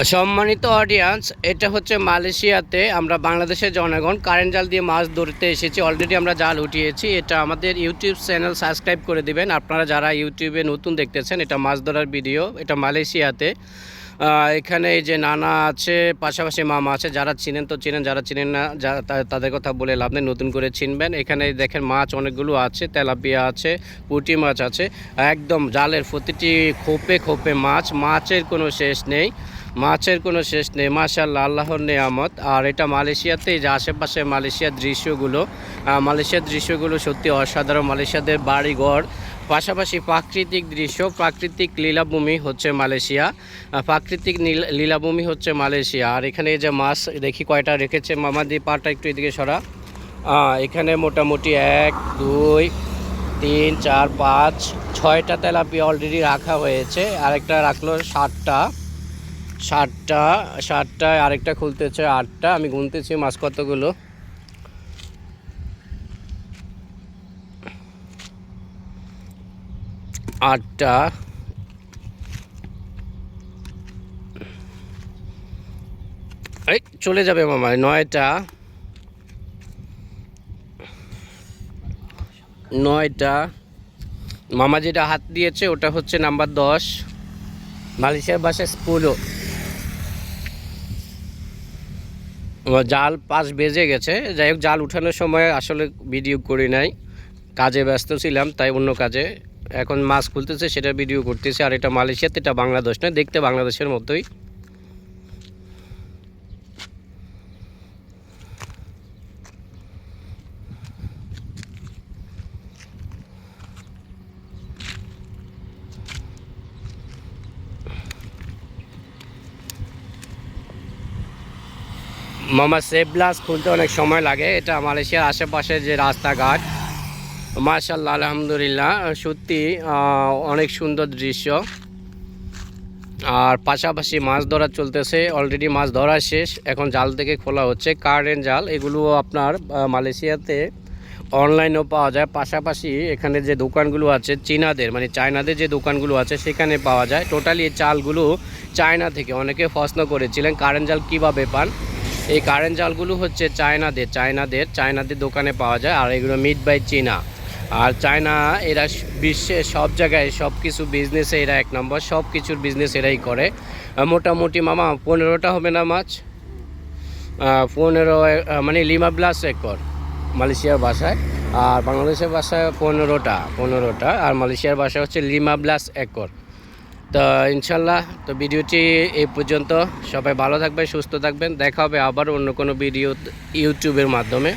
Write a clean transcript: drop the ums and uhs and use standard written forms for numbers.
সম্মানিত অডিয়েন্স, এটা হচ্ছে মালয়েশিয়াতে আমরা বাংলাদেশের জনগণ কারেন্ট জাল দিয়ে মাছ ধরতে এসেছি। অলরেডি আমরা জাল উঠিয়েছি। এটা আমাদের ইউটিউব চ্যানেল সাবস্ক্রাইব করে দিবেন আপনারা যারা ইউটিউবে নতুন দেখতেছেন। এটা মাছ ধরার ভিডিও, এটা মালয়েশিয়াতে। এখানে এই যে নানা আছে, পাশাপাশি মামা আছে। যারা চিনেন তো চিনেন, যারা চিনেন না তাদের কথা বলে লাভ নেই, নতুন করে চিনবেন। এখানে দেখেন মাছ অনেকগুলো আছে, তেলাপিয়া আছে, পুঁটি মাছ আছে। একদম জালের প্রতিটি খোপে খোপে মাছ, মাছের কোনো শেষ নেই, মাছের কোনো শেষ নেই। মাশাআল্লাহ, আল্লাহর নেয়ামত। আর এটা মালয়েশিয়াতে যে আশেপাশে মালয়েশিয়ার দৃশ্যগুলো সত্যি অসাধারণ। মালয়েশিয়াদের বাড়িঘর, পাশাপাশি প্রাকৃতিক দৃশ্য, প্রাকৃতিক লীলাভূমি হচ্ছে মালয়েশিয়া। প্রাকৃতিক লীলাভূমি হচ্ছে মালয়েশিয়া। আর এখানে এই যে মাছ দেখি কয়টা রেখেছে মামা, দিয়ে পাটা একটু এদিকে সরা। এখানে মোটামুটি 1 2 3 4 5 6টা তেলাপিয়া অলরেডি রাখা হয়েছে। আরেকটা রাখলো 7টা, আরেকটা খুলতেছে 8টা। আমি গুনতেছি মাছ কতগুলো। আটটা, এই চলে যাবে মামা। 9টা মামা যেটা হাত দিয়েছে ওটা হচ্ছে নাম্বার 10। মালয়েশিয়ার ভাষায় স্পুলো। জাল 5 বেজে গেছে। যাই হোক, জাল উঠানোর সময় আসলে ভিডিও করি নাই, কাজে ব্যস্ত ছিলাম, তাই অন্য কাজে। এখন মাছ খুলতেছে, সেটা ভিডিও করতেছে। আর এটা মালয়েশিয়াতে, এটা বাংলাদেশ নয়, দেখতে বাংলাদেশের মতোই। মামা সেফ গ্লাস খুলতে অনেক সময় লাগে। এটা মালয়েশিয়ার আশেপাশে যে রাস্তাঘাট, মাশাআল্লাহ আলহামদুলিল্লাহ, সত্যি অনেক সুন্দর দৃশ্য। আর পাশাপাশি মাছ ধরা চলতেছে, অলরেডি মাছ ধরা শেষ, এখন জাল থেকে খোলা হচ্ছে কারেন্ট জাল। এগুলো আপনার মালয়েশিয়াতে অনলাইনেও পাওয়া যায়। পাশাপাশি এখানে যে দোকানগুলো আছে চীনাদের, মানে চায়নাদের যে দোকানগুলো আছে সেখানে পাওয়া যায়। টোটালি এই চালগুলো চায়না থেকে। অনেকে প্রশ্ন করেছিলেন কারেন্ট জাল কীভাবে পান। এই কারেন্ট জালগুলো হচ্ছে চায়নাদের দোকানে পাওয়া যায়। আর এগুলো মিড বাই চীনা। আর চায়না এরা বিশ্বের সব জায়গায় সব কিছু বিজনেসে এরা 1 নম্বর, সব কিছুর বিজনেস এরাই করে। মোটামুটি মামা 15টা হবে না মাছ, 15 মানে লিমা ব্লাস একর মালয়েশিয়ার ভাষায়। আর বাংলাদেশের ভাষায় 15টা। আর মালয়েশিয়ার ভাষা হচ্ছে লিমা ব্লাস একর। তো ইনশাল্লাহ, তো ভিডিওটি এই পর্যন্ত। সবাই ভালো থাকবেন, সুস্থ থাকবেন। দেখা হবে আবার অন্য কোনো ভিডিও ইউটিউবের মাধ্যমে।